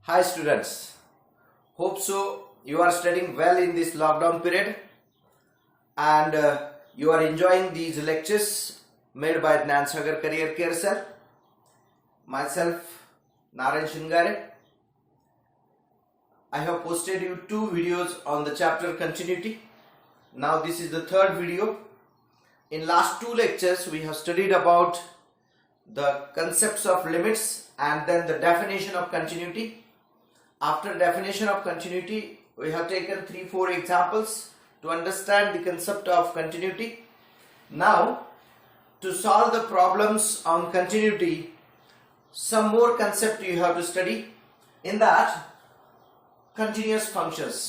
Hi students, hope so you are studying well in this lockdown period and you are enjoying these lectures made by Gnan Sagar Career Care Sir. Myself Narayan Shingare. I have posted you 2 videos on the chapter continuity. Now this is the third video. In last 2 lectures we have studied about the concepts of limits and then the definition of continuity. After definition of continuity, we have taken 3-4 examples to understand the concept of continuity. Now, to solve the problems on continuity, some more concept you have to study. In that, continuous functions.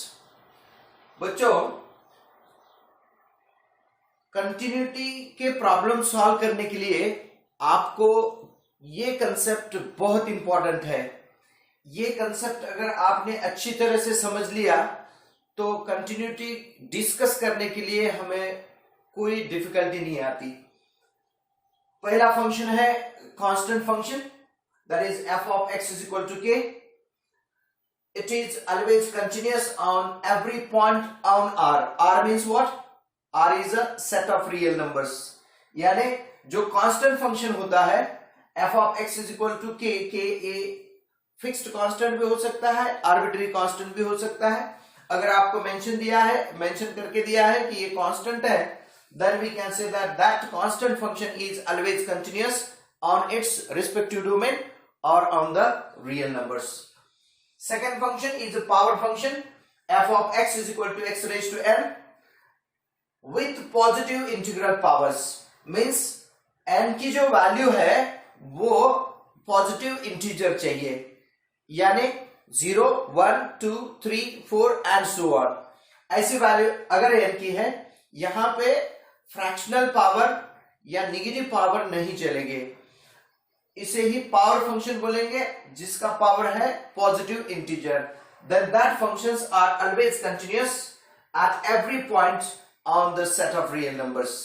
बच्चों, continuity के problem solve करने के लिए आपको ये concept बहुत important है. ये कंसेप्ट अगर आपने अच्छी तरह से समझ लिया तो कंटिन्यूटी डिस्कस करने के लिए हमें कोई डिफिकल्टी नहीं आती. पहला फंक्शन है constant function, that is f of x is equal to k. It is always continuous on every point on R. R means what? R is a set of real numbers. यानी जो constant function होता है f of x is equal to k, k a fixed constant भी हो सकता है, arbitrary constant भी हो सकता है. अगर आपको मेंशन करके दिया है कि ये कांस्टेंट है, then we can say that constant function is always continuous on its respective domain or on the real numbers. Second function is a power function, f of x is equal to x raised to n with positive integral powers. Means n की जो value है वो positive integer चाहिए, यानी 0, 1, 2, 3, 4 and so on. ऐसी value अगर n की है, यहां पे फ्रैक्शनल पावर या नेगेटिव पावर नहीं चलेंगे. इसे ही पावर फंक्शन बोलेंगे जिसका पावर है positive integer. Then that functions are always continuous at every point on the set of real numbers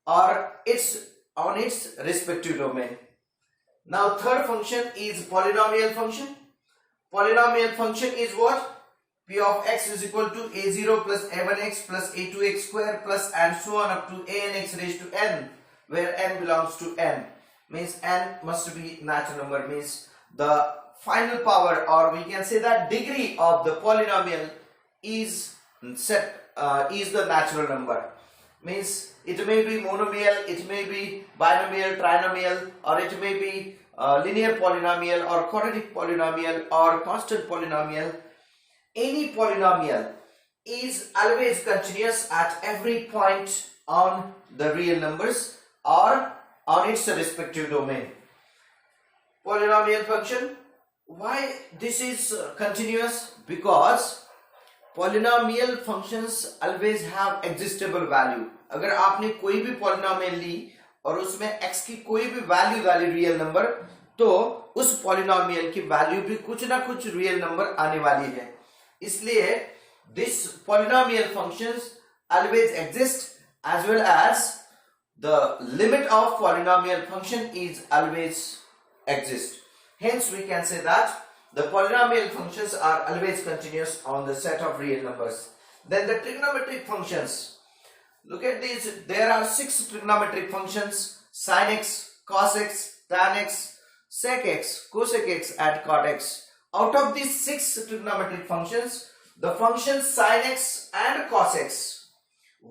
और it's on its respective domain. Now third function is polynomial function. Polynomial function is what? P of x is equal to a0 plus a1x plus a2x square plus and so on up to anx raised to n, where n belongs to n. Means n must be natural number. Means the final power, or we can say that degree of the polynomial is the natural number. Means it may be monomial, it may be binomial, trinomial, or it may be linear polynomial or quadratic polynomial or constant polynomial. Any polynomial is always continuous at every point on the real numbers or on its respective domain. Polynomial function, why this is continuous? Because polynomial functions always have existable value. अगर आपने कोई भी polynomial ली और उसमें x की कोई भी value डाली रियल नंबर, तो उस पॉलिनोमियल की वैल्यू भी कुछ ना कुछ रियल नंबर आने वाली है. इसलिए this polynomial functions always exist as well as the limit of polynomial function is always exist. Hence we can say that the polynomial functions are always continuous on the set of real numbers. Then the trigonometric functions. Look at these. There are 6 trigonometric functions: sin x, cos x, tan x, sec x, cosec x, and cot x. Out of these 6 trigonometric functions, the functions sin x and cos x,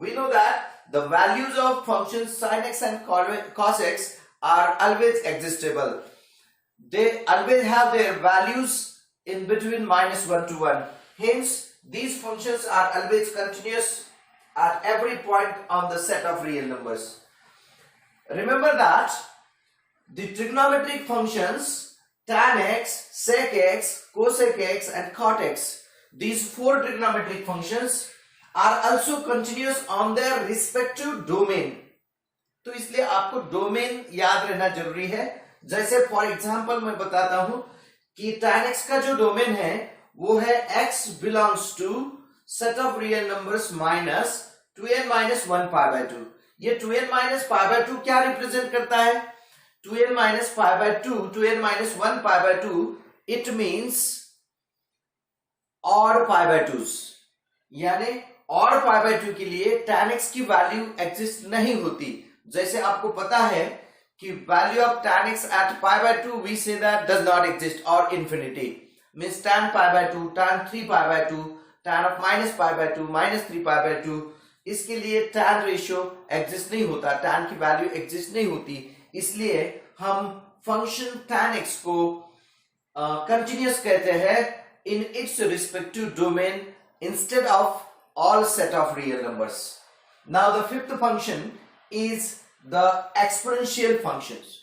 we know that the values of functions sin x and cos x are always existable. They always have their values in between -1 to 1. Hence, these functions are always continuous at every point on the set of real numbers. Remember that the trigonometric functions tan x, sec x, cosec x and cot x, these 4 trigonometric functions are also continuous on their respective domain. तो इसलिए आपको domain याद रहना जरूरी है. जैसे for example मैं बताता हूं कि tan x का जो डोमेन है वो है x belongs to set of real numbers minus 2n minus 1 pi by 2. ये 2n minus pi by 2 क्या रिप्रेजेंट करता है? 2n minus pi by 2, 2n minus 1 pi by 2, it means और पाई बाय टू, यानी और पाई बाय टू के लिए tan x की वैल्यू एग्जिस्ट नहीं होती। जैसे आपको पता है कि value of tan x at pi by two we say that does not exist और infinity means tan pi by two, tan 3 pi by two, tan of minus pi by two, minus 3 pi by two, इसके लिए tan ratio exist नहीं होता, tan की value exist नहीं होती। इसलिए हम फंक्शन tan x को कंटिन्यूअस कहते हैं in its respective domain instead of all set of real numbers. Now the fifth function is the exponential functions.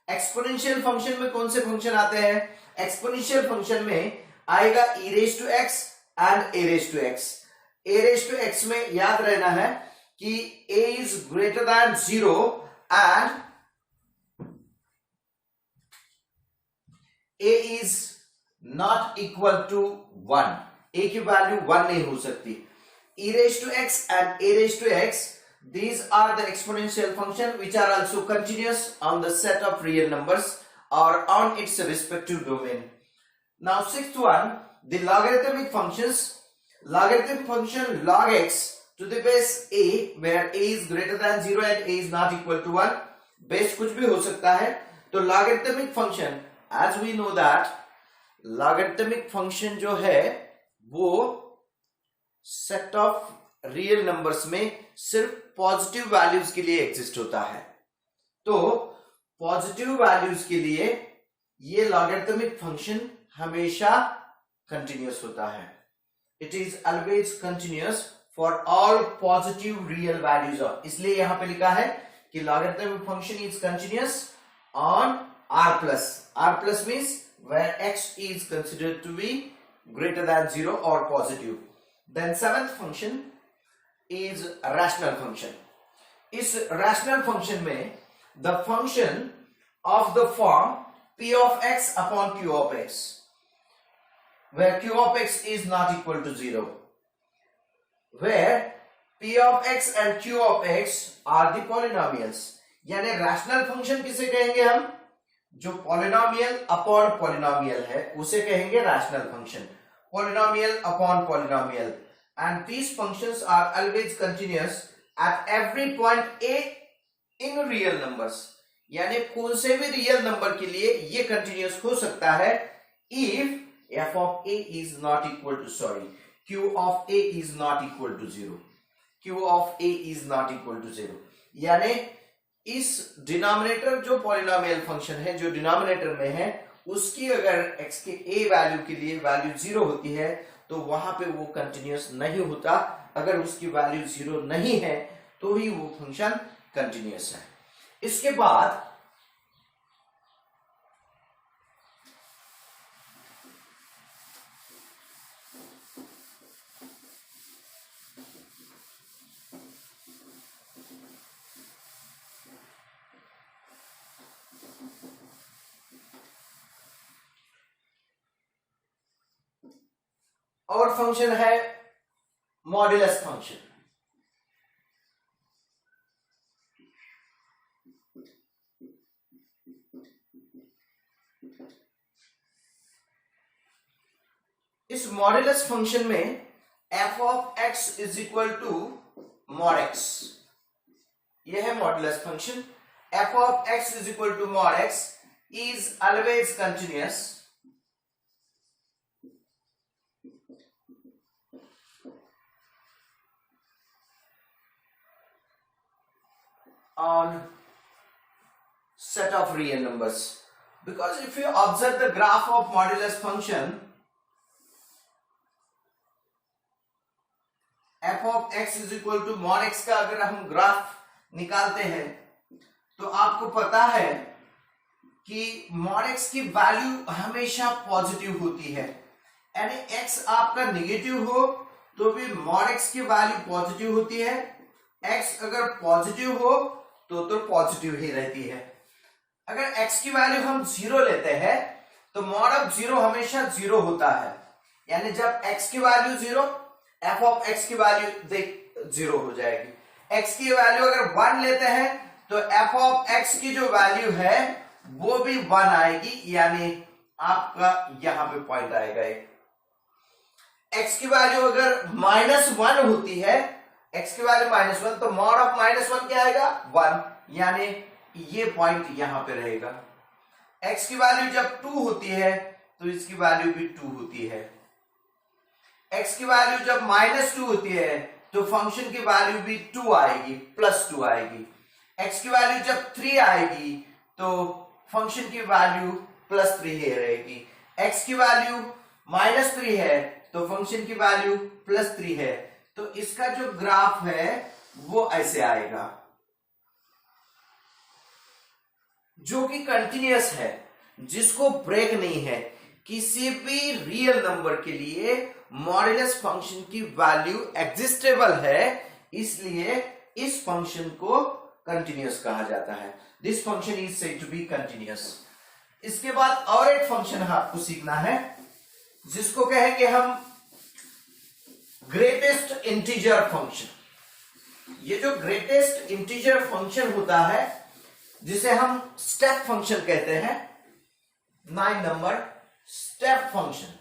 Exponential function में कौन से फंक्शन आते हैं? Exponential function में आएगा e raised to x and a raised to x. a raised to x में याद रहना है कि a is greater than 0 and a is not equal to 1. a की वैल्यू 1 नहीं हो सकती। e raised to x and a raised to x, these are the exponential function which are also continuous on the set of real numbers or on its respective domain. Now sixth one, the logarithmic functions. Logarithmic function log x to the base a where a is greater than 0 and a is not equal to 1. Base कुछ भी हो सकता है। तो logarithmic function, as we know that logarithmic function जो है वो set of real numbers में सिर्फ पॉजिटिव वैल्यूज के लिए एग्जिस्ट होता है। तो पॉजिटिव वैल्यूज के लिए ये लॉगरिथमिक फंक्शन हमेशा कंटिन्यूअस होता है। It is always continuous for all positive real values of, इसलिए यहां पे लिखा है कि logarithmic function is continuous on r plus means where x is considered to be greater than 0 or positive. Then seventh function is a rational function. इस rational function में the function of the form p of x upon q of x where q of x is not equal to 0, where p of x and q of x are the polynomials. यानी rational function किसे कहेंगे हम? जो polynomial upon polynomial है उसे कहेंगे rational function. Polynomial upon polynomial and these functions are always continuous at every point a in real numbers, यानी कौन से भी रियल नंबर के लिए ये कंटिन्यूअस हो सकता है if f of a is not equal to q of a is not equal to 0, q of a is not equal to 0, यानी इस डिनोमिनेटर जो पॉलिनोमियल फंक्शन है जो डिनोमिनेटर में है उसकी अगर x के a वैल्यू के लिए वैल्यू 0 होती है तो वहां पे वो कंटिन्यूअस नहीं होता। अगर उसकी वैल्यू 0 नहीं है तो ही वो फंक्शन कंटिन्यूअस है। इसके बाद और फंक्शन है मॉड्यूलस फंक्शन। इस मॉड्यूलस फंक्शन में f of x is equal to mod x, यह है modulus function. f of x is equal to mod x is always continuous on set of real numbers, because if you observe the graph of modulus function f of x is equal to mod x का अगर हम graph निकालते हैं तो आपको पता है कि mod x की वैल्यू हमेशा पॉजिटिव होती है, यानी x आपका निगेटिव हो तो भी mod x की वैल्यू पॉजिटिव होती है। x अगर पॉजिटिव हो तो पॉजिटिव ही रहती है। अगर x की वैल्यू हम 0 लेते हैं तो मॉड ऑफ 0 हमेशा 0 होता है, यानी जब x की वैल्यू 0 f ऑफ x की वैल्यू देख 0 हो जाएगी। x की वैल्यू अगर 1 लेते हैं तो f ऑफ x की जो वैल्यू है वो भी 1 आएगी, यानी आपका यहां पे पॉइंट आएगा एक। एक्स की वैल्यू अगर -1 होती है, एक्स की वैल्यू -1, तो मॉड ऑफ -1 क्या आएगा? 1, यानी ये पॉइंट यहां पे रहेगा। एक्स की वैल्यू जब 2 होती है तो इसकी वैल्यू भी 2 होती है। एक्स की वैल्यू जब -2 होती है तो फंक्शन की वैल्यू भी 2 आएगी, +2 आएगी। एक्स की वैल्यू जब 3 आएगी तो फंक्शन की वैल्यू +3 ही रहेगी। एक्स की वैल्यू -3 है तो फंक्शन की वैल्यू +3 है। तो इसका जो ग्राफ है वो ऐसे आएगा, जो कि कंटिन्यूअस है, जिसको ब्रेक नहीं है। किसी भी रियल नंबर के लिए मॉड्यूलस फंक्शन की वैल्यू एग्जिस्टेबल है, इसलिए इस फंक्शन को कंटिन्यूअस कहा जाता है। This function is said to be continuous. इसके बाद और एक फंक्शन आपको सीखना है, जिसको कहेंगे हम ग्रेटेस्ट इंटीजर फंक्शन। ये जो ग्रेटेस्ट इंटीजर फंक्शन होता है, जिसे हम स्टेप फंक्शन कहते हैं, 9 नंबर स्टेप फंक्शन।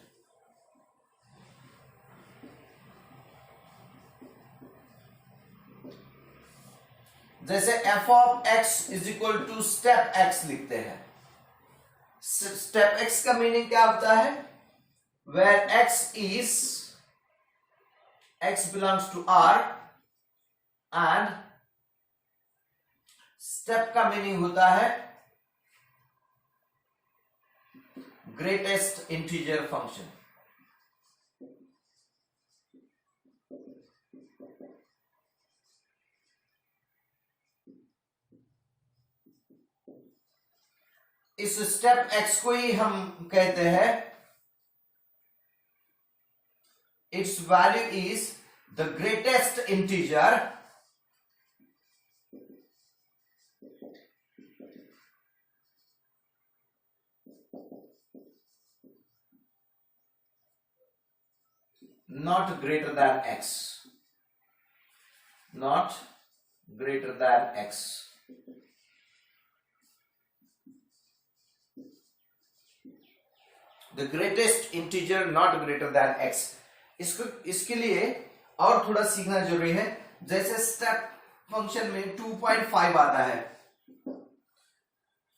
जैसे f of x is equal to step x लिखते हैं। स्टेप x का मीनिंग क्या होता है? Where x belongs to R, and step का मीनिंग होता है ग्रेटेस्ट इंटीजर फंक्शन। इस स्टेप x को ही हम कहते हैं, its value is the greatest integer not greater than x, not greater than x। The greatest integer not greater than x। इसके लिए और थोड़ा सीखना जरूरी है। जैसे स्टेप फंक्शन में 2.5 आता है,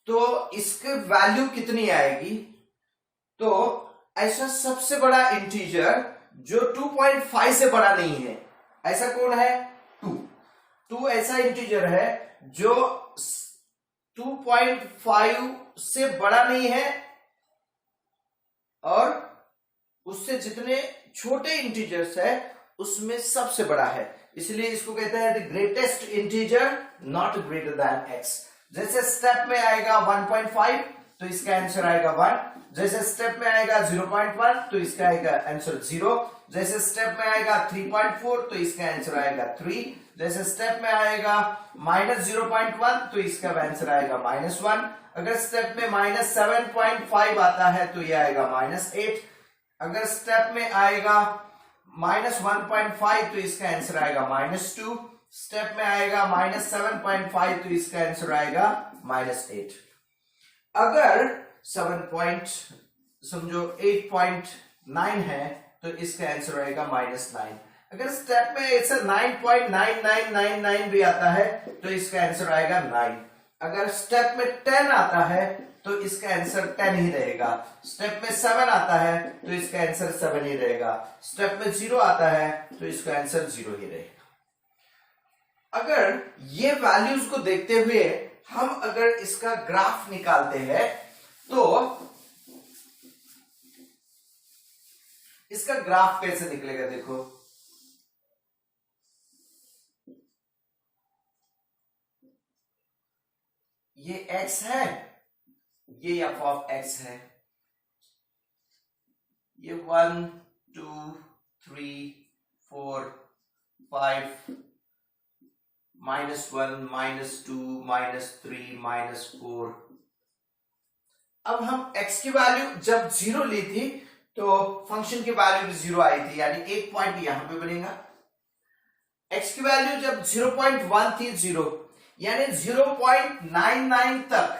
तो इसकी वैल्यू कितनी आएगी? तो ऐसा सबसे बड़ा इंटीजर जो 2.5 से बड़ा नहीं है, ऐसा कौन है? 2 ऐसा इंटीजर है जो 2.5 से बड़ा नहीं है, और उससे जितने छोटे इंटीजर्स है उसमें सबसे बड़ा है, इसलिए इसको कहते हैं the greatest integer not greater than x। जैसे स्टेप में आएगा 1.5 तो इसका आंसर आएगा 1। जैसे स्टेप में आएगा 0.1 तो इसका आएगा आंसर 0। जैसे स्टेप में आएगा 3.4 तो इसका आंसर आएगा 3। जैसे स्टेप में आएगा -0.1 तो इसका आंसर आएगा -1। अगर स्टेप में -7.5 आता है तो ये आएगा -8। अगर स्टेप में आएगा -1.5 तो इसका आंसर आएगा -2। स्टेप में आएगा -7.5 तो इसका आंसर आएगा -8। अगर 8.9 है तो इसका आंसर आएगा -9। अगर स्टेप में ऐसा 9.9999 भी आता है तो इसका आंसर आएगा 9। अगर स्टेप में 10 आता है तो इसका आंसर 10 ही रहेगा। स्टेप में 7 आता है तो इसका आंसर 7 ही रहेगा। स्टेप में 0 आता है तो इसका आंसर 0 ही रहेगा। अगर ये वैल्यूज को देखते हुए हम अगर इसका ग्राफ निकालते हैं तो इसका ग्राफ कैसे निकलेगा? देखो, ये x है, ये f ऑफ x है, ये 1 2 3 4 5 -1 -2 -3 -4। अब हम x की वैल्यू जब 0 ली थी तो फंक्शन की वैल्यू भी 0 आई थी, यानी एक पॉइंट यहां पे बनेगा। x की वैल्यू जब 0.1 थी, 0 यानी 0.99 तक,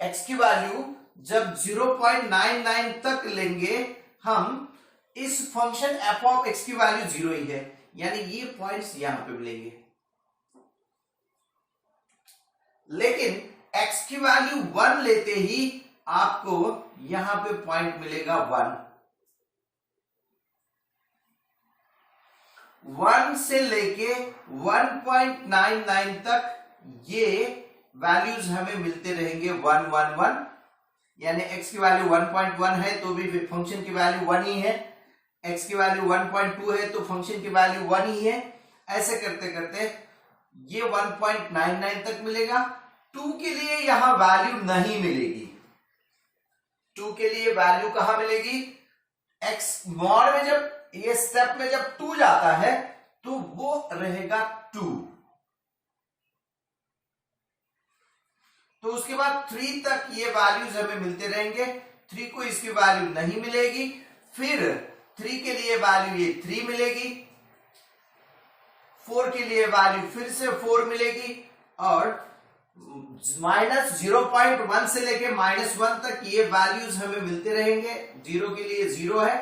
x की वैल्यू जब 0.99 तक लेंगे हम, इस फंक्शन एफ ऑफ एक्स की वैल्यू 0 ही है, यानी ये पॉइंट्स यहां पे मिलेंगे। लेकिन x की वैल्यू 1 लेते ही आपको यहां पे पॉइंट मिलेगा 1 से लेके 1.99 तक ये वैल्यूज हमें मिलते रहेंगे 1 1 1, यानी x की वैल्यू 1.1 है तो भी फंक्शन की वैल्यू 1 ही है, x की वैल्यू 1.2 है तो फंक्शन की वैल्यू 1 ही है। ऐसे करते करते ये 1.99 तक मिलेगा। 2 के लिए यहां वैल्यू नहीं मिलेगी, 2 के लिए वैल्यू कहां मिलेगी, x मॉड में जब ये स्टेप में जब 2 जाता है तो वो रहेगा 2, तो उसके बाद 3 तक ये वैल्यूज हमें मिलते रहेंगे। 3 को इसकी वैल्यू नहीं मिलेगी, फिर 3 के लिए वैल्यू ये 3 मिलेगी, 4 के लिए वैल्यू फिर से 4 मिलेगी, और -0.1 से लेके -1 तक ये वैल्यूज हमें मिलते रहेंगे। 0 के लिए 0 है,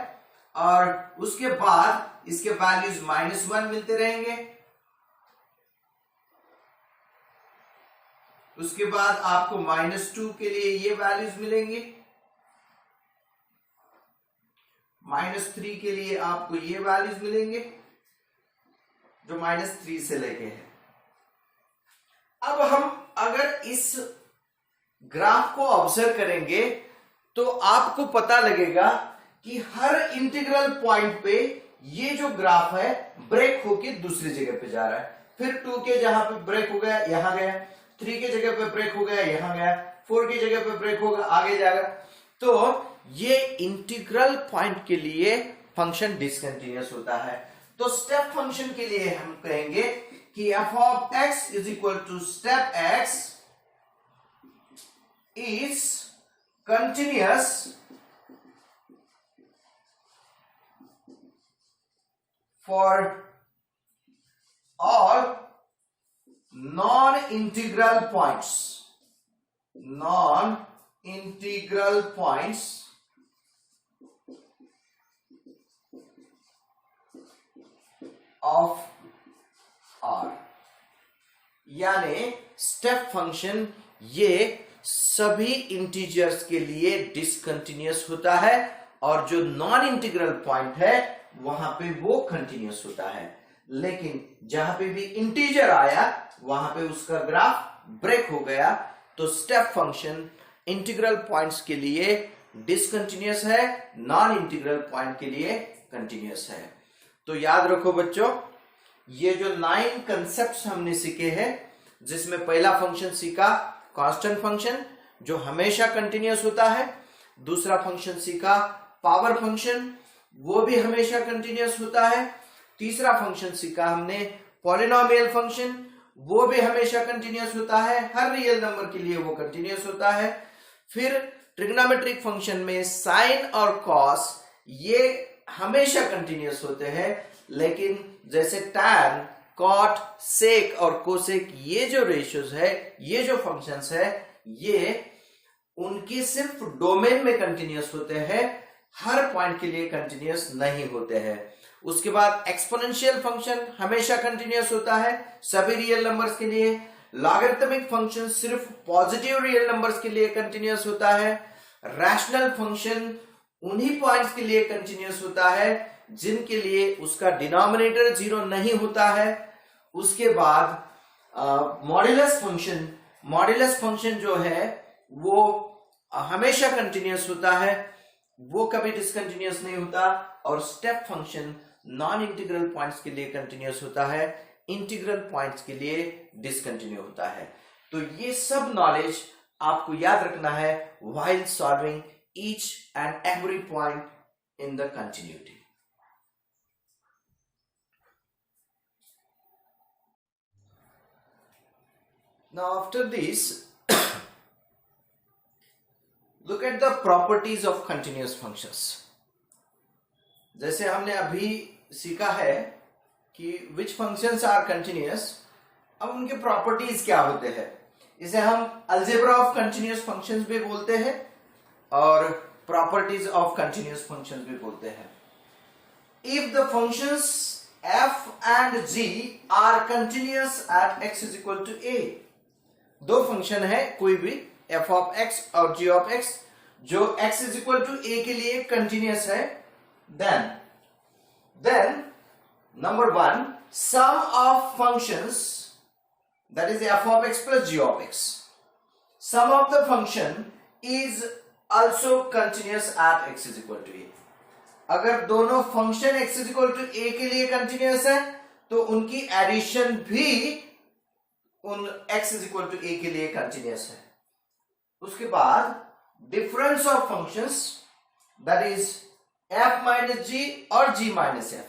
और उसके बाद इसके वैल्यूज -1 मिलते रहेंगे। उसके बाद आपको -2 के लिए ये वैल्यूज मिलेंगे, -3 के लिए आपको ये वैल्यूज मिलेंगे जो -3 से लेके है। अब हम अगर इस ग्राफ को ऑब्जर्व करेंगे तो आपको पता लगेगा कि हर इंटीग्रल पॉइंट पे ये जो ग्राफ है ब्रेक होके दूसरी जगह पे जा रहा है। फिर 2 के जहां पे ब्रेक हो गया यहां गया, 3 के जगह पे ब्रेक हो गया यहां गया, 4 की जगह पे ब्रेक होगा आगे जाएगा। तो ये इंटीग्रल पॉइंट के लिए फंक्शन डिसकंटिन्यूअस होता है। तो स्टेप फंक्शन के लिए हम कहेंगे कि f of x is equal to step x is continuous for all non-integral points, non-integral points of R। यानी स्टेप फंक्शन ये सभी इंटीजर्स के लिए डिसकंटिन्यूअस होता है, और जो नॉन इंटीग्रल पॉइंट है वहां पे वो कंटिन्यूअस होता है। लेकिन जहां पे भी इंटीजर आया वहां पे उसका ग्राफ ब्रेक हो गया, तो स्टेप फंक्शन इंटीग्रल पॉइंट्स के लिए डिसकंटिन्यूअस है, नॉन इंटीग्रल पॉइंट के लिए कंटिन्यूअस है। तो याद रखो बच्चों, ये जो 9 कंसेप्ट्स हमने सीखे हैं, जिसमें पहला फंक्शन सीखा कांस्टेंट फंक्शन जो हमेशा कंटिन्यूअस होता है, दूसरा फंक्शन सीखा पावर फंक्शन वो भी हमेशा कंटिन्यूअस होता है, तीसरा फंक्शन सीखा हमने पॉलिनोमियल फंक्शन वो भी हमेशा कंटिन्यूअस होता है, हर रियल नंबर के लिए वो कंटिन्यूअस होता है। फिर ट्रिग्नोमेट्रिक फंक्शन में साइन और कॉस ये हमेशा कंटिन्यूअस होते हैं, लेकिन जैसे टैन, कॉट, सेक और कोसेक ये जो रेशियोज है, ये जो फंक्शंस है, ये उनके सिर्फ डोमेन में कंटिन्यूअस होते हैं, हर पॉइंट के लिए कंटिन्यूअस नहीं होते हैं। उसके बाद एक्सपोनेंशियल फंक्शन हमेशा कंटिन्यूअस होता है सभी रियल नंबर्स के लिए। लॉगरिथमिक फंक्शन सिर्फ पॉजिटिव रियल नंबर्स के लिए कंटिन्यूअस होता है। रैशनल फंक्शन उन्हीं पॉइंट्स के लिए कंटिन्यूअस होता है जिनके लिए उसका डिनोमिनेटर 0 नहीं होता है। उसके बाद मॉड्यूलस फंक्शन जो है वो हमेशा कंटिन्यूअस होता है, वो कभी डिसकंटिन्यूअस नहीं होता। और step function non integral points के लिए कंटिन्यूअस होता है, इंटीग्रल पॉइंट्स के लिए डिसकंटिन्यू होता है। तो ये सब नॉलेज आपको याद रखना है while solving each and every point in the continuity. Now after this, look at the properties of continuous functions. जैसे हमने अभी सीखा है कि which functions are continuous, अब उनके प्रॉपर्टीज क्या होते हैं। इसे हम अलजेब्रा ऑफ कंटिन्यूअस फंक्शंस भी बोलते हैं और प्रॉपर्टीज ऑफ कंटिन्यूअस फंक्शंस भी बोलते हैं। if the functions f and g are continuous at x is equal to a, दो फंक्शन है कोई भी f of x और g of x जो x is equal to a के लिए कंटिन्यूअस है, then number one, sum of functions, that is f of x plus g of x, sum of the function is also continuous at x is equal to a. अगर दोनों function x is equal to a के लिए continuous है तो उनकी addition भी उन x is equal to a के लिए कंटिन्यूअस है. उसके बाद difference of functions, that is f minus g और g माइनस f.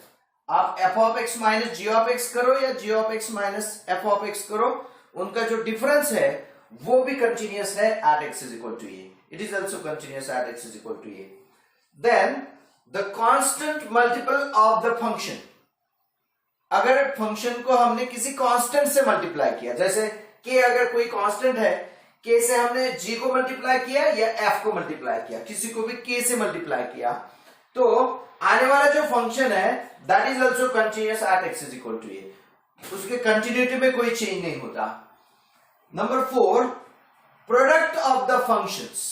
आप f of x minus g of x करो या g of x minus f of x करो, उनका जो डिफरेंस है वो भी कंटिन्यूअस है at x is equal to a. It is also continuous at x is equal to a. Then the constant multiple of the function, अगर function को हमने किसी कांस्टेंट से मल्टीप्लाई किया, जैसे k अगर कोई कांस्टेंट है, k से हमने g को मल्टीप्लाई किया या f को मल्टीप्लाई किया, किसी को भी k से मल्टीप्लाई किया, तो आने वाला जो फंक्शन है that is also continuous at x is equal to a. उसके कंटिन्यूटी में कोई चेंज नहीं होता. Number 4, product of the functions,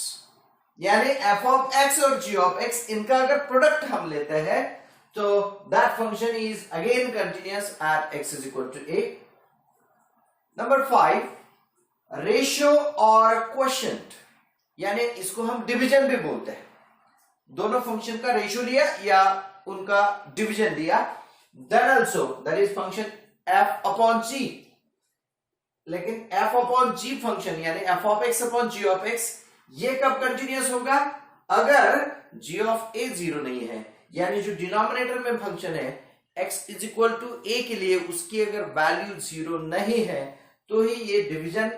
यानी f ऑफ x और g ऑफ x, इनका अगर प्रोडक्ट हम लेते हैं तो that function is again continuous at x is equal to a. Number 5, ratio और क्वोशिएंट, यानी इसको हम डिवीजन भी बोलते हैं. दोनों फंक्शन का रेशियो लिया या उनका डिवीजन लिया, then also that is function f upon g. लेकिन f अपॉन g फंक्शन यानी f of x upon g of x, ये कब कंटिन्यूअस होगा? अगर g ऑफ a जीरो नहीं है, यानी जो डिनोमिनेटर में फंक्शन है x is equal to a के लिए उसकी अगर वैल्यू जीरो नहीं है तो ही ये डिवीजन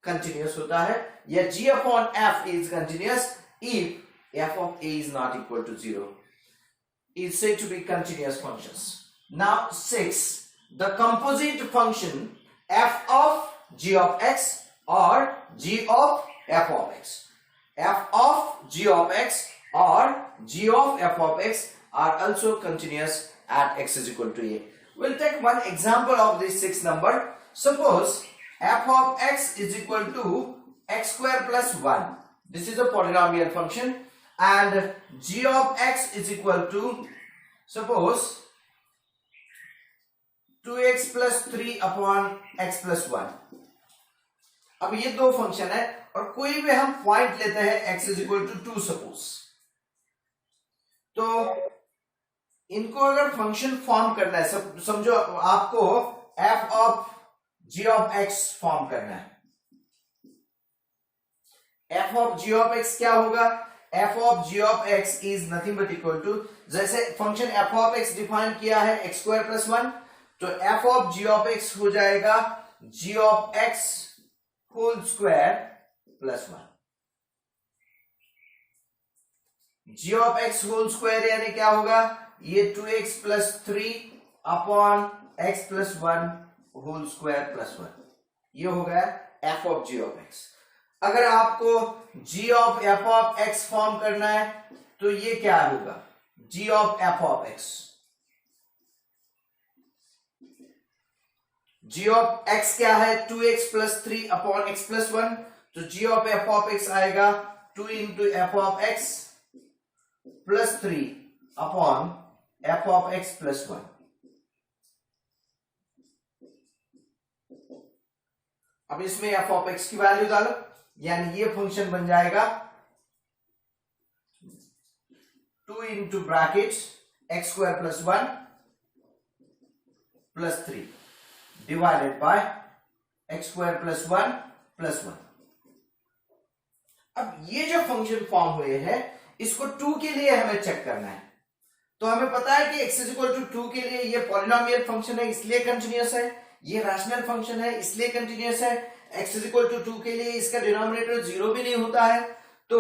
कंटिन्यूअस होता है. या g upon f is continuous if f of a is not equal to 0, is said to be continuous functions. Now 6, the composite function f of g of x or g of f of x. F of g of x or g of f of x are also continuous at x is equal to a. We'll take one example of this 6 number. Suppose f of x is equal to x square plus 1. This is a polynomial function. And g of x is equal to, suppose, 2x plus 3 upon x plus 1. अब ये दो function है और कोई भी हम point लेते हैं x is equal to 2 suppose, तो इनको अगर फंक्शन फॉर्म करना है, समझो आपको f of g of x form करना है. f of g of x क्या होगा? f of g of x is nothing but equal to, जैसे function f of x define किया है x स्क्वायर प्लस 1, तो f of g of x हो जाएगा g of x whole square plus 1. g of x whole square यानी क्या होगा? ये 2x plus 3 upon x plus 1 whole square plus 1, ये हो गया f of g of x. अगर आपको g of f of x form करना है तो ये क्या होगा? g of f of x. g of x क्या है? 2x plus 3 upon x plus 1, तो g of f of x आएगा 2 into f of x plus 3 upon f of x plus 1. अब इसमें f ऑफ x की value डालो, यानी ये फंक्शन बन जाएगा 2 into bracket x square plus 1 plus 3 divided by x square plus 1 plus 1. अब ये जो फंक्शन फॉर्म हुए हैं इसको 2 के लिए हमें चेक करना है. तो हमें पता है कि x इज इक्वल टू 2 के लिए ये पॉलिनोमियल फंक्शन है इसलिए कंटिन्यूअस है, ये रैशनल फंक्शन है इसलिए कंटिन्यूअस है. x इज इक्वल टू 2 के लिए इसका डिनोमिनेटर 0 भी नहीं होता है, तो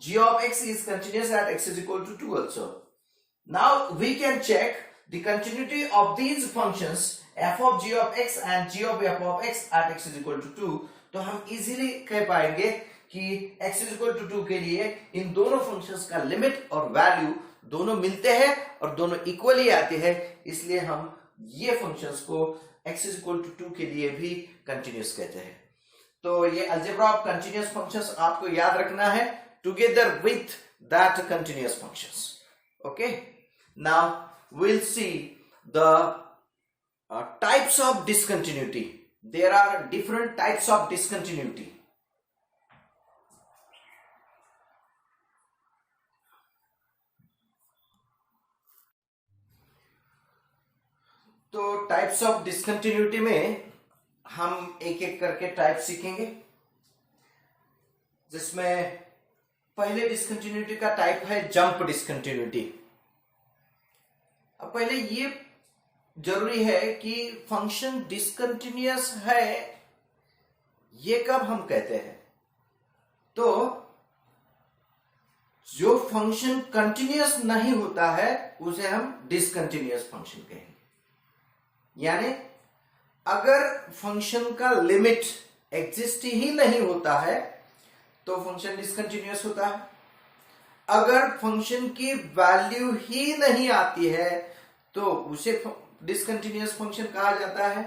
g of x is continuous at x is equal to 2 also. Now we can check the continuity of these functions f of g of x and g of f of x at x is equal to 2. तो हम easily कह पाएंगे कि x is equal to 2 के लिए इन दोनों functions का limit और वैल्यू दोनों मिलते हैं और दोनों इक्वली आते हैं, इसलिए हम ये फंक्शंस को x इज इक्वल टू 2 के लिए भी कंटिन्यूस कहते हैं। तो ये अलजेब्रा ऑफ कंटिन्यूस फंक्शंस आपको याद रखना है together with that continuous functions. Okay, now we'll see the types of discontinuity. There are different types of discontinuity. तो टाइप्स ऑफ डिसकंटिन्यूटी में हम एक एक करके टाइप सीखेंगे, जिसमें पहले डिसकंटिन्यूटी का टाइप है जंप डिसकंटिन्यूटी। अब पहले ये जरूरी है कि फंक्शन डिसकंटिन्यूअस है ये कब हम कहते हैं, तो जो फंक्शन कंटिन्यूअस नहीं होता है उसे हम डिसकंटिन्यूअस फंक्शन कहेंगे। यानी अगर फंक्शन का लिमिट एग्जिस्ट ही नहीं होता है तो फंक्शन डिसकंटिन्यूअस होता है। अगर फंक्शन की वैल्यू ही नहीं आती है तो उसे डिसकंटिन्यूअस फंक्शन कहा जाता है।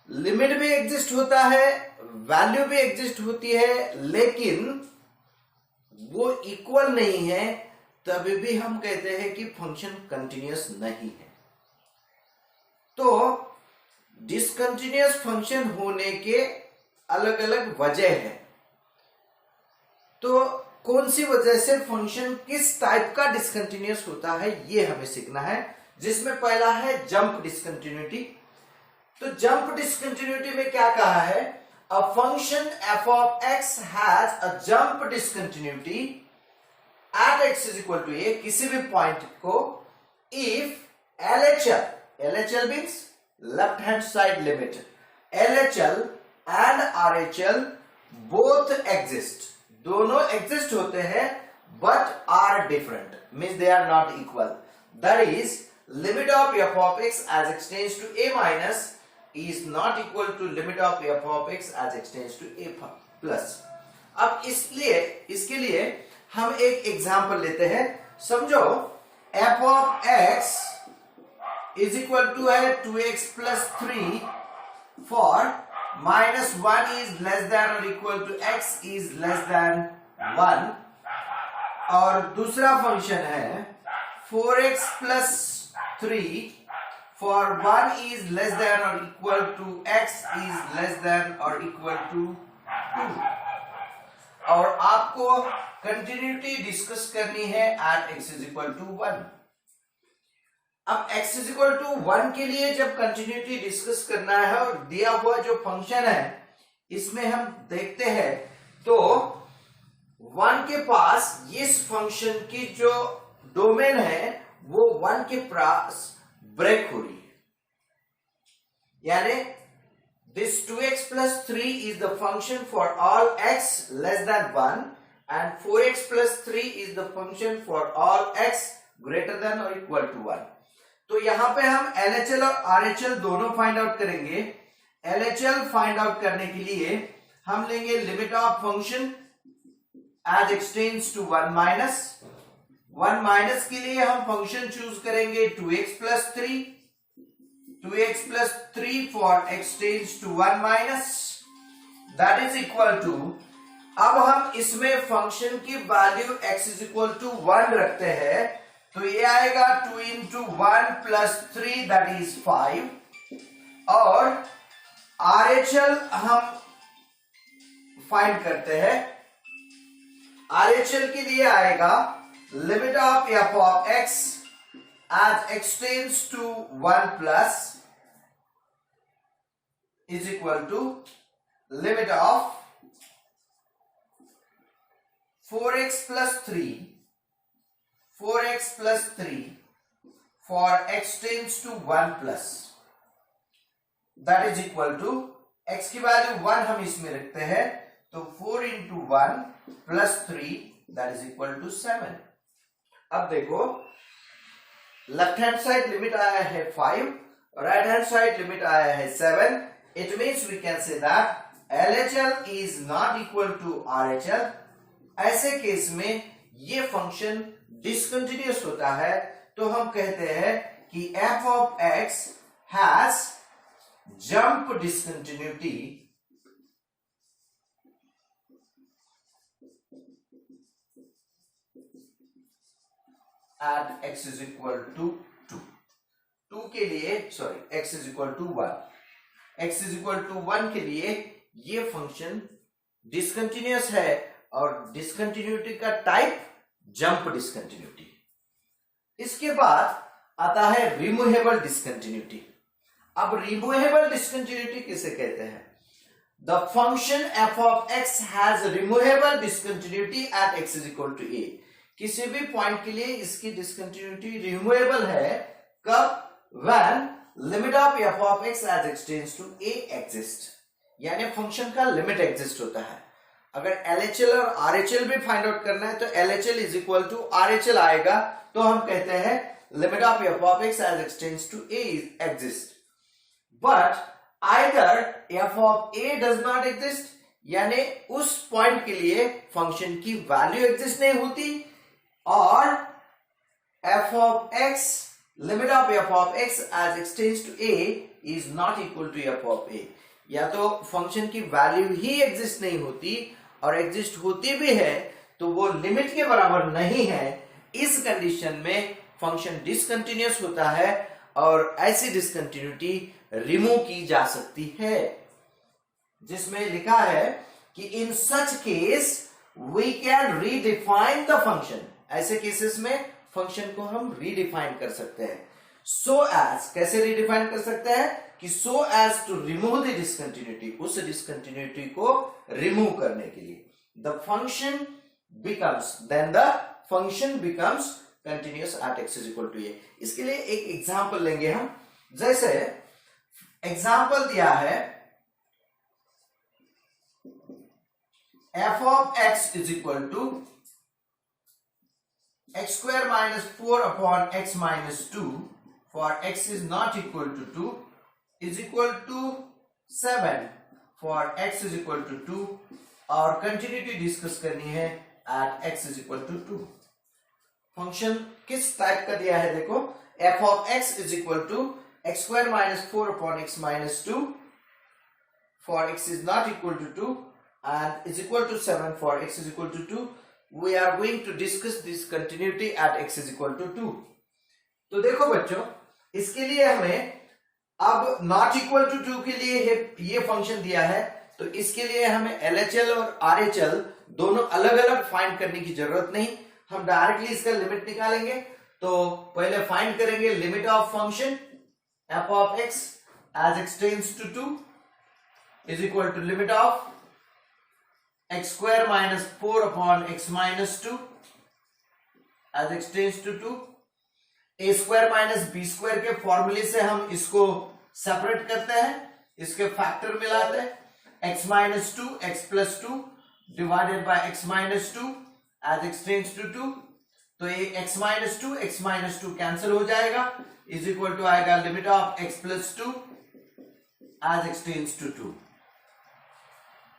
लिमिट भी एग्जिस्ट होता है, वैल्यू भी एग्जिस्ट होती है, लेकिन वो इक्वल नहीं है, तभी भी हम कहते हैं कि फंक्शन कंटिन्यूअस नहीं है। तो डिसकंटिन्यूअस फंक्शन होने के अलग अलग वजह है। तो कौन सी वजह से फंक्शन किस टाइप का डिसकंटिन्यूअस होता है ये हमें सीखना है, जिसमें पहला है जंप डिसकंटिन्यूटी। तो जंप डिसकंटिन्यूटी में क्या कहा है, a function f of x has a jump discontinuity at x is equal to a, किसी भी पॉइंट को if LHL means left hand side limit, LHL and RHL both exist, दोनों exist होते हैं but are different, means they are not equal. That is, limit of f of x as x tends to a minus is not equal to limit of f of x as x tends to a plus. अब इसके लिए हम एक example लेते हैं। समझो f of x is equal to है 2x plus 3 for minus 1 is less than or equal to x is less than 1, और दूसरा फंक्शन है 4x plus 3 for 1 is less than or equal to x is less than or equal to 2, और आपको continuity discuss करनी है at x is equal to 1। अब x is equal to 1 के लिए जब कंटिन्यूटी डिस्कस करना है और दिया हुआ जो फंक्शन है इसमें हम देखते हैं तो 1 के पास इस फंक्शन की जो डोमेन है वो 1 के पास ब्रेक हो रही है। यानी this 2x plus 3 is the function for all x less than 1 and 4x plus 3 is the function for all x greater than or equal to 1। तो यहां पे हम LHL और RHL दोनों फाइंड आउट करेंगे। LHL फाइंड आउट करने के लिए हम लेंगे limit of function as x tends to 1 minus के लिए हम फंक्शन चूज करेंगे 2x plus 3 for x tends to 1 minus, that is equal to, अब हम इसमें फंक्शन की value x is equal to 1 रखते हैं तो ये आएगा 2 into 1 plus 3 that is 5, और RHL हम फाइंड करते हैं। RHL के लिए आएगा limit of f of x as x tends to 1 plus is equal to limit of 4x plus 3 for x tends to 1 plus, that is equal to, x की value 1 हम इसमें रखते हैं तो 4 into 1 plus 3 that is equal to 7। अब देखो left hand side limit आया है 5, राइट हैंड साइड लिमिट आया है 7, it means we can say that LHL is not equal to RHL। ऐसे केस में ये फंक्शन डिसकंटिन्यूअस होता है तो हम कहते हैं कि f of x has jump discontinuity at x is equal to 2 के लिए, sorry x is equal to 1, x is equal to 1 के लिए ये फंक्शन डिसकंटिन्यूअस है और डिसकंटिन्यूटी का टाइप जंप डिसकंटिन्यूटी। इसके बाद आता है रिमूवेबल डिसकंटिन्यूटी। अब रिमूवेबल डिसकंटिन्यूटी किसे कहते हैं? The function f of x has removable discontinuity at x is equal to a. किसी भी पॉइंट के लिए इसकी डिसकंटिन्यूटी रिमूवेबल है कब? When limit of f of x as x tends to a exist, यानी फंक्शन का लिमिट एग्जिस्ट होता है। अगर LHL और RHL भी फाइंड आउट करना है तो LHL is equal to RHL आएगा, तो हम कहते हैं limit of f of x as x tends to a exist. But either f of a does not exist, यानी उस पॉइंट के लिए फंक्शन की वैल्यू एग्जिस्ट नहीं होती, और f of x limit of f of x as x tends to a is not equal to f of a. या तो फंक्शन की वैल्यू ही एग्जिस्ट नहीं होती, और एग्जिस्ट होती भी है तो वो लिमिट के बराबर नहीं है। इस कंडीशन में फंक्शन डिसकंटिन्यूअस होता है और ऐसी डिसकंटिन्यूटी रिमूव की जा सकती है, जिसमें लिखा है कि in such case we can redefine the function. ऐसे केसेस में फंक्शन को हम रीडिफाइन कर सकते हैं। सो एज, कैसे रीडिफाइन कर सकते हैं? कि so as to remove the discontinuity, उस डिसकंटिन्यूटी को रिमूव करने के लिए the function becomes, then the function becomes continuous at x is equal to a. इसके लिए एक एग्जांपल लेंगे हम। जैसे एग्जांपल दिया है f of x is equal to x square minus 4 upon x minus 2 for x is not equal to 2 is equal to 7 for x is equal to 2, और continuity discuss करनी है at x is equal to 2। Function किस type का दिया है? देखो, f of x is equal to x square minus 4 upon x minus 2 for x is not equal to 2 and is equal to 7 for x is equal to 2. We are going to discuss this continuity at x is equal to 2। तो देखो बच्चों, इसके लिए हमें अब not equal to 2 के लिए ये फंक्शन दिया है, तो इसके लिए हमें LHL और RHL दोनों अलग अलग फाइंड करने की जरूरत नहीं, हम डायरेक्टली इसका लिमिट निकालेंगे। तो पहले फाइंड करेंगे limit of function f of x as x tends to 2 is equal to limit of x square minus 4 upon x minus 2 as x tends to 2। A square minus b square के फॉर्मूले से हम इसको separate करते हैं, इसके factor मिलाते हैं। x minus 2 x plus 2 divided by x minus 2 as x tends to 2, तो ये x माइनस 2 कैंसिल हो जाएगा, इज इक्वल टू आएगा limit of x plus 2 as x tends to 2,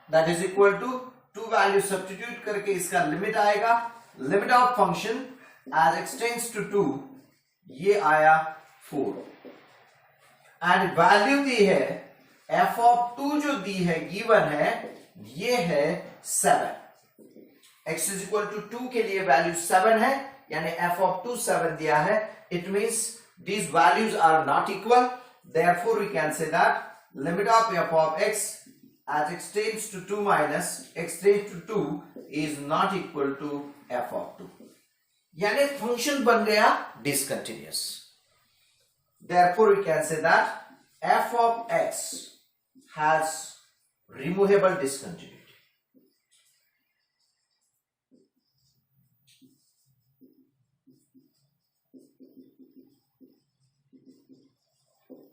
that is equal to 2 value substitute करके इसका limit आएगा, limit of function as x tends to 2, ये आया 4, एंड वैल्यू दी है f ऑफ 2 जो दी है गिवन है, ये है 7। x इज इक्वल टू 2 के लिए वैल्यू 7 है, यानी f ऑफ 2 7 दिया है। It means these values are not equal, therefore we can say that limit of f of x as x tends to 2 minus x tends to 2 is not equal to f of 2, यानी function बन गया discontinuous. Therefore we can say that f of x has removable discontinuity।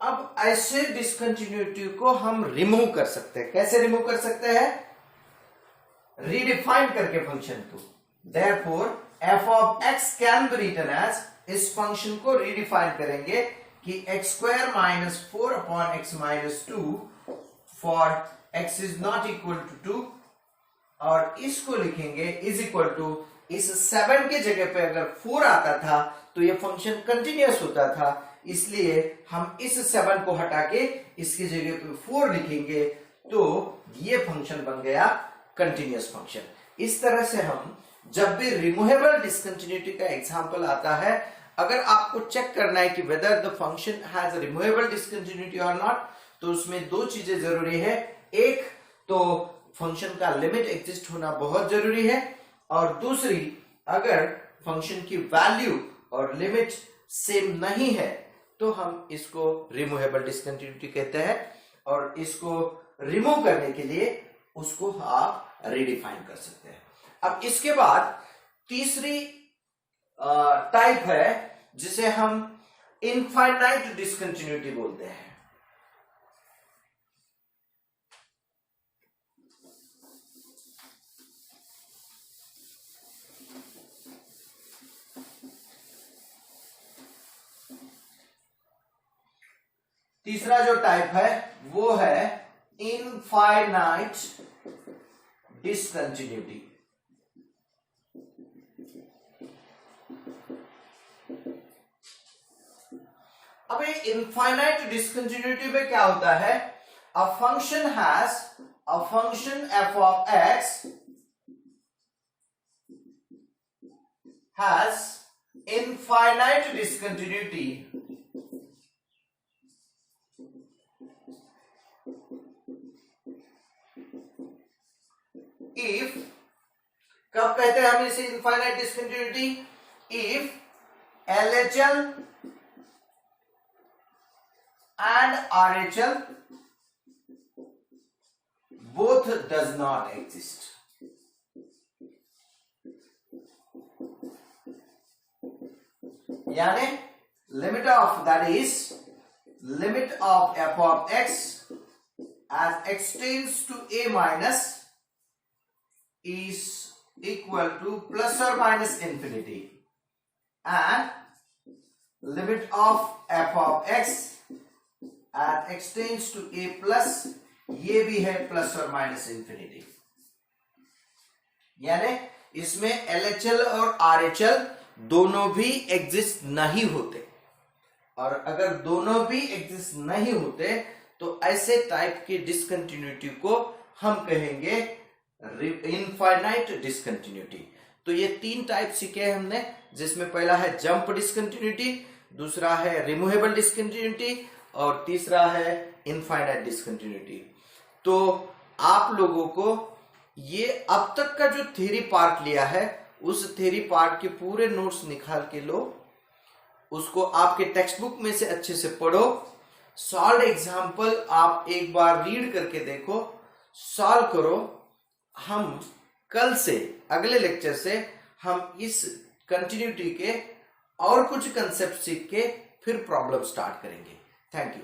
अब ऐसे discontinuity को हम remove कर सकते हैं। कैसे रिमूव कर सकते हैं? रीडिफाइन करके फंक्शन को। Therefore f of x can be written as, इस फंक्शन को रीडिफाइन करेंगे कि x square minus 4 upon x minus 2 for x is not equal to 2, और इसको लिखेंगे इज इक्वल टू इस 7 के जगह पे अगर 4 आता था तो ये फंक्शन कंटिन्यूअस होता था, इसलिए हम इस 7 को हटा के इसकी जगह पे 4 लिखेंगे, तो ये फंक्शन बन गया कंटिन्यूअस फंक्शन। इस तरह से हम जब भी रिमूवेबल डिसकंटिन्यूटी का एग्जांपल आता है, अगर आपको चेक करना है कि whether the function has removable discontinuity और नॉट, तो उसमें दो चीजें जरूरी है। एक तो फंक्शन का लिमिट एग्जिस्ट होना बहुत जरूरी है, और दूसरी, अगर फंक्शन की वैल्यू और लिमिट सेम नहीं है तो हम इसको रिमूवेबल डिसकंटिन्यूटी कहते हैं, और इसको रिमूव करने के लिए उसको आप रिडिफाइन कर सकते हैं। अब इसके बाद तीसरी टाइप है जिसे हम इनफाइनाइट डिसकंटिन्यूटी बोलते हैं। तीसरा जो टाइप है वो है इनफाइनाइट डिसकंटिन्यूटी। अब ये इनफाइनाइट डिसकंटिन्यूटी में क्या होता है, a function f of x has infinite discontinuity if, कब कहते हैं हम इसे infinite discontinuity, if LHL and RHL both does not exist। यानी limit of, that is limit of f of x as x tends to a minus is equal to plus or minus infinity, and limit of f of x as x tends to a plus, ये भी है plus और minus infinity. यानी इसमें LHL और RHL दोनों भी exist नहीं होते, और अगर दोनों भी एग्जिस्ट नहीं होते तो ऐसे टाइप की डिसकंटिन्यूटी को हम कहेंगे इनफाइनाइट डिसकंटिन्यूटी। तो ये तीन टाइप सीखे हमने, जिसमें पहला है जंप डिसकंटिन्यूटी, दूसरा है रिमूवेबल डिसकंटिन्यूटी, और तीसरा है इनफाइनाइट डिसकंटिन्यूटी। तो आप लोगों को ये अब तक का जो थ्योरी पार्ट लिया है, उस थ्योरी पार्ट के पूरे नोट्स निकाल के लो, उसको आपके टेक्स्ट बुक में से अच्छे से पढ़ो, सॉल्व एग्जाम्पल आप एक बार रीड करके देखो, सॉल्व करो। हम कल से, अगले लेक्चर से हम इस कंटिन्यूटी के और कुछ कंसेप्ट सीख के फिर प्रॉब्लम स्टार्ट करेंगे। Thank you.